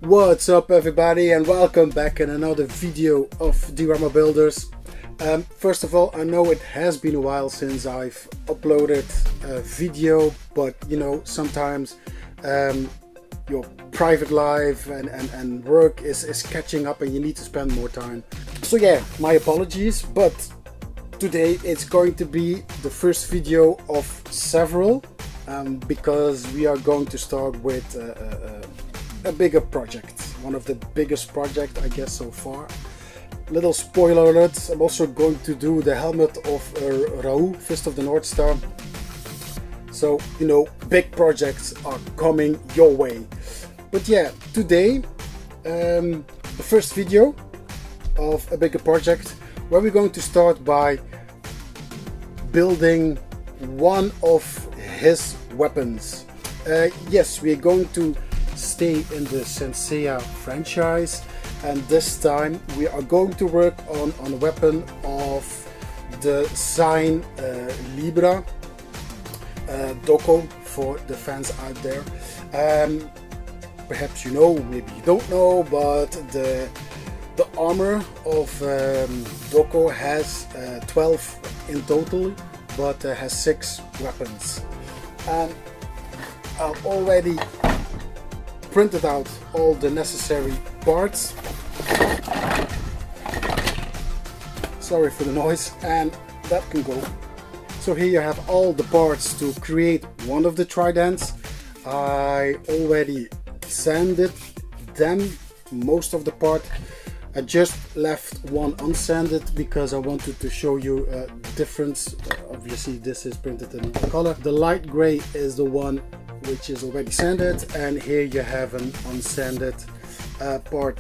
What's up everybody, and welcome back in another video of Diorama Builders. First of all, I know it has been a while since I've uploaded a video, but you know, sometimes your private life and work is catching up and you need to spend more time. So yeah, my apologies, but today it's going to be the first video of several because we are going to start with a bigger project, one of the biggest projects I guess so far. Little spoiler alert, I'm also going to do the helmet of Raoult, Fist of the North Star. So you know, big projects are coming your way. But yeah, today the first video of a bigger project where we're going to start by building one of his weapons. Yes, we're going to stay in the Saint Seiya franchise, and this time we are going to work on a weapon of the Saint Libra Dohko for the fans out there. Perhaps you know, maybe you don't know, but the armor of Dohko has 12 in total, but has 6 weapons. And I've already printed out all the necessary parts. Sorry for the noise, and that can go. So here you have all the parts to create one of the tridents. I already sanded them, most of the part. I just left one unsanded because I wanted to show you the difference. Obviously this is printed in color. The light gray is the one which is already sanded, and here you have an unsanded part.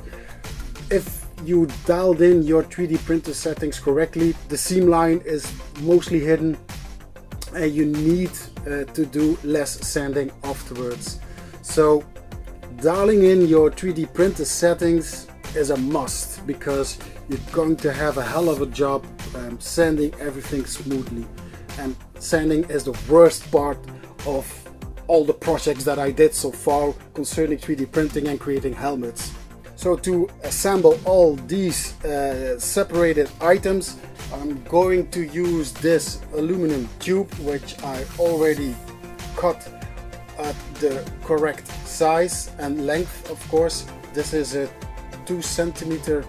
If you dialed in your 3D printer settings correctly, the seam line is mostly hidden and you need to do less sanding afterwards. So dialing in your 3D printer settings is a must, because you're going to have a hell of a job sanding everything smoothly, and sanding is the worst part of all the projects that I did so far concerning 3D printing and creating helmets. So to assemble all these separated items, I'm going to use this aluminum tube, which I already cut at the correct size and length. Of course, this is a 2 centimeter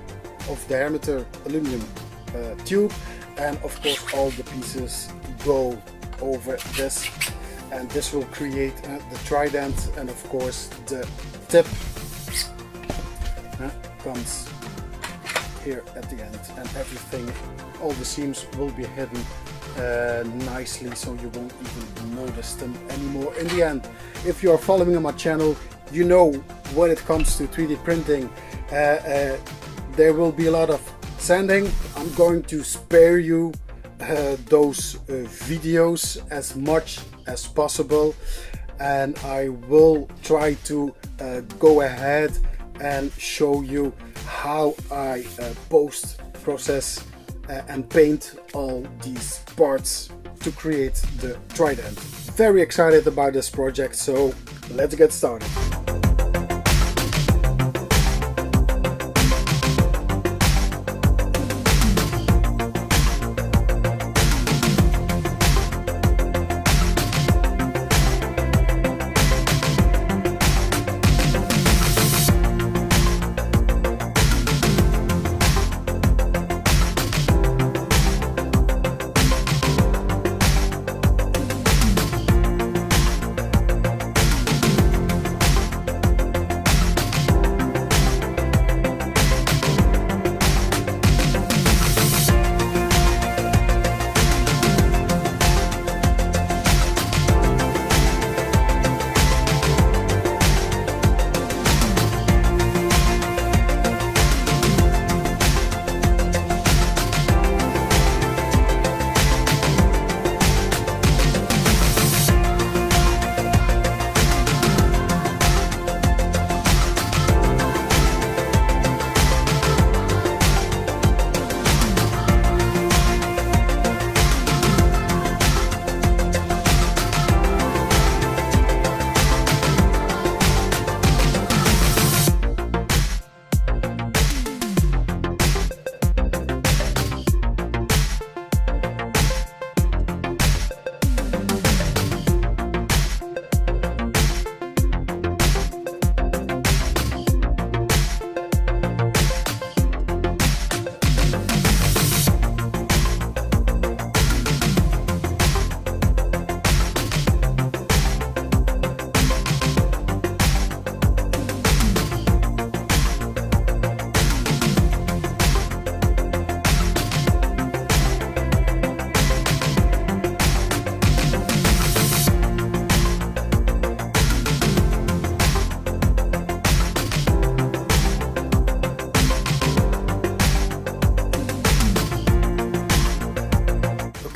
of diameter aluminum tube, and of course all the pieces go over this, and this will create the trident, and of course the tip comes here at the end, and everything, all the seams will be hidden nicely, so you won't even notice them anymore in the end. If you are following on my channel, you know when it comes to 3D printing there will be a lot of sanding. I'm going to spare you those videos as much as possible, and I will try to go ahead and show you how I post process and paint all these parts to create the trident. Very excited about this project, so let's get started.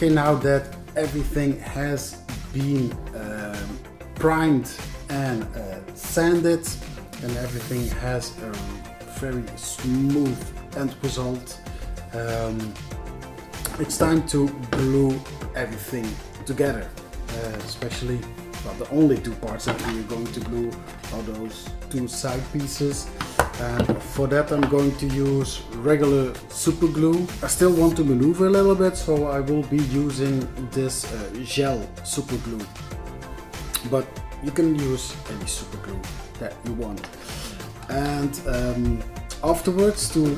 Okay, now that everything has been primed and sanded, and everything has a very smooth end result, it's time to glue everything together, especially, well, the only two parts that we're going to glue are those two side pieces. And for that I'm going to use regular super glue. I still want to maneuver a little bit, so I will be using this gel super glue, but you can use any super glue that you want. And afterwards, to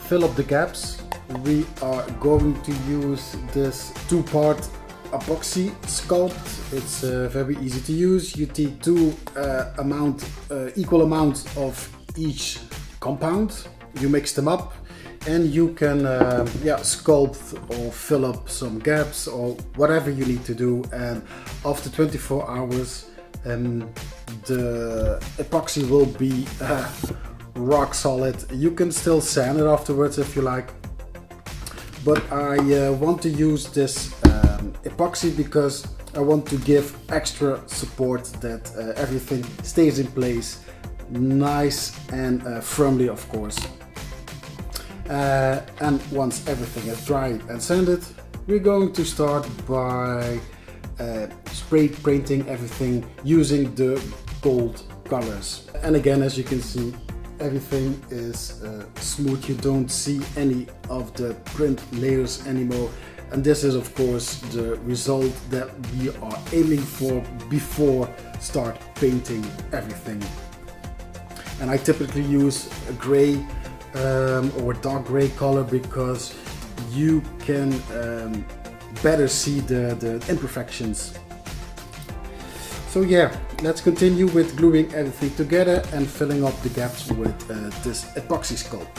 fill up the gaps, we are going to use this two-part epoxy sculpt. It's very easy to use. You take equal amounts of each compound, you mix them up, and you can sculpt or fill up some gaps or whatever you need to do. And after 24 hours the epoxy will be rock solid. You can still sand it afterwards if you like, but I want to use this epoxy because I want to give extra support that everything stays in place nice and firmly, of course. And once everything is dried and sanded, we're going to start by spray painting everything using the gold colors. And again, as you can see, everything is smooth. You don't see any of the print layers anymore, and this is of course the result that we are aiming for before start painting everything. And I typically use a gray or dark gray color because you can better see the imperfections. So yeah, let's continue with gluing everything together and filling up the gaps with this epoxy sculpt.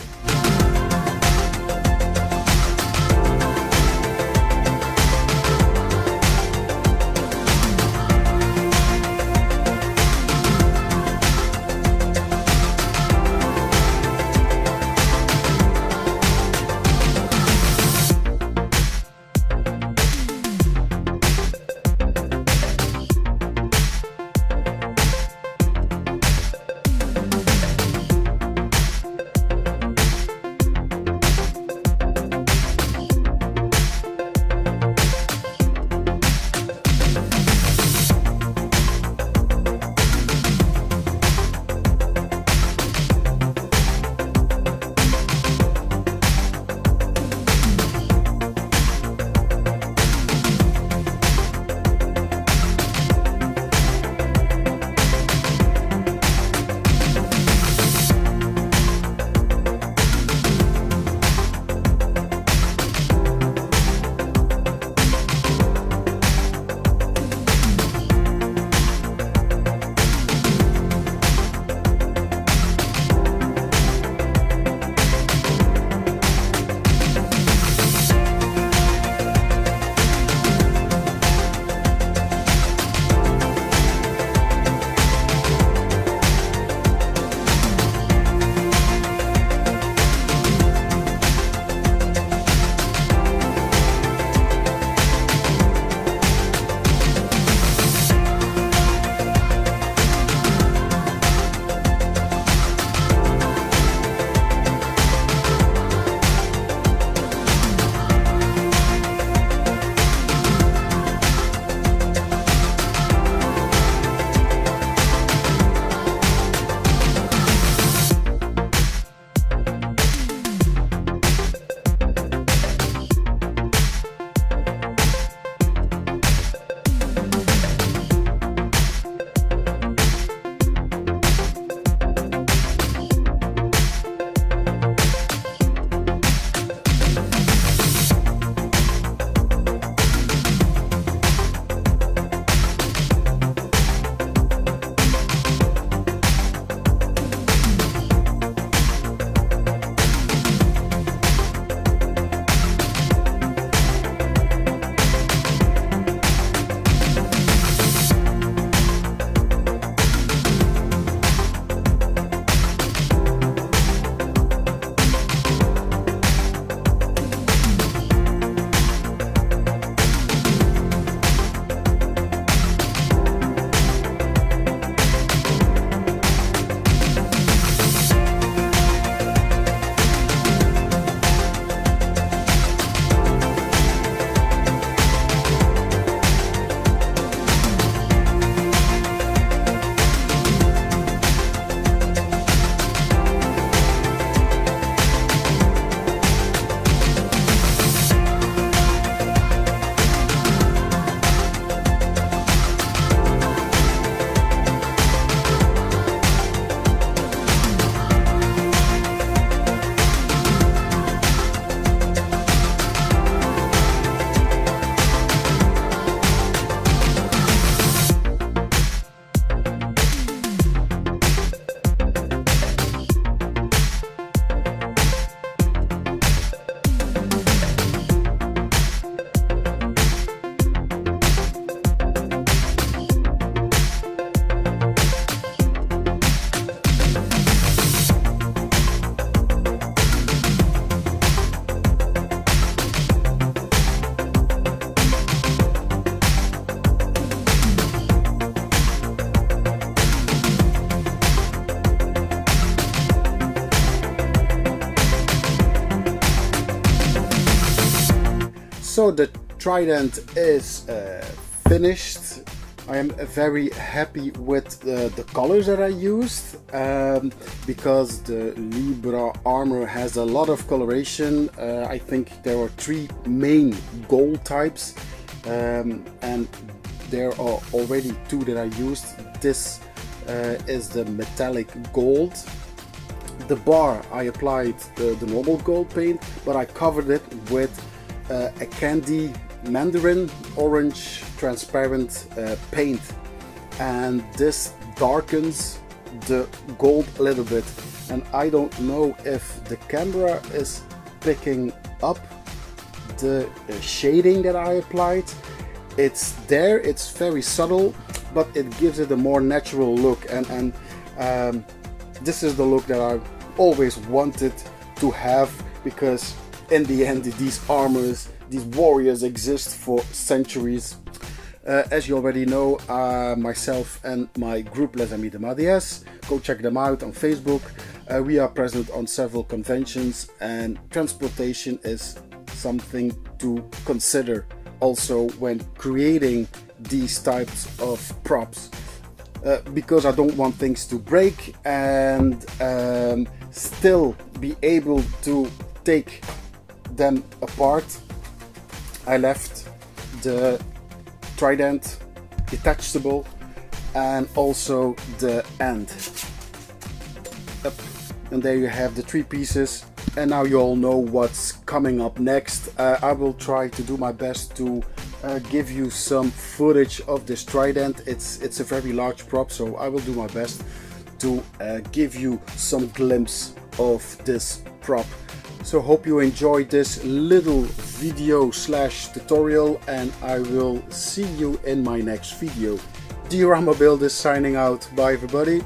Trident is finished. I am very happy with the colors that I used, because the Libra armor has a lot of coloration. I think there are 3 main gold types, and there are already 2 that I used. This is the metallic gold. The bar I applied the normal gold paint, but I covered it with a candy mandarin orange transparent paint, and this darkens the gold a little bit, and I don't know if the camera is picking up the shading that I applied. It's there, it's very subtle, but it gives it a more natural look, and this is the look that I always wanted to have, because in the end these armors, these warriors exist for centuries. As you already know, myself and my group Les Amis de Madias, go check them out on Facebook. We are present on several conventions, and transportation is something to consider also when creating these types of props, because I don't want things to break and still be able to take them apart. I left the Trident detachable and also the end. Yep. And there you have the 3 pieces, and now you all know what's coming up next. I will try to do my best to give you some footage of this Trident. It's a very large prop, so I will do my best to give you some glimpse of this prop. So hope you enjoyed this little video slash tutorial, and I will see you in my next video. Diorama Builders signing out. Bye everybody.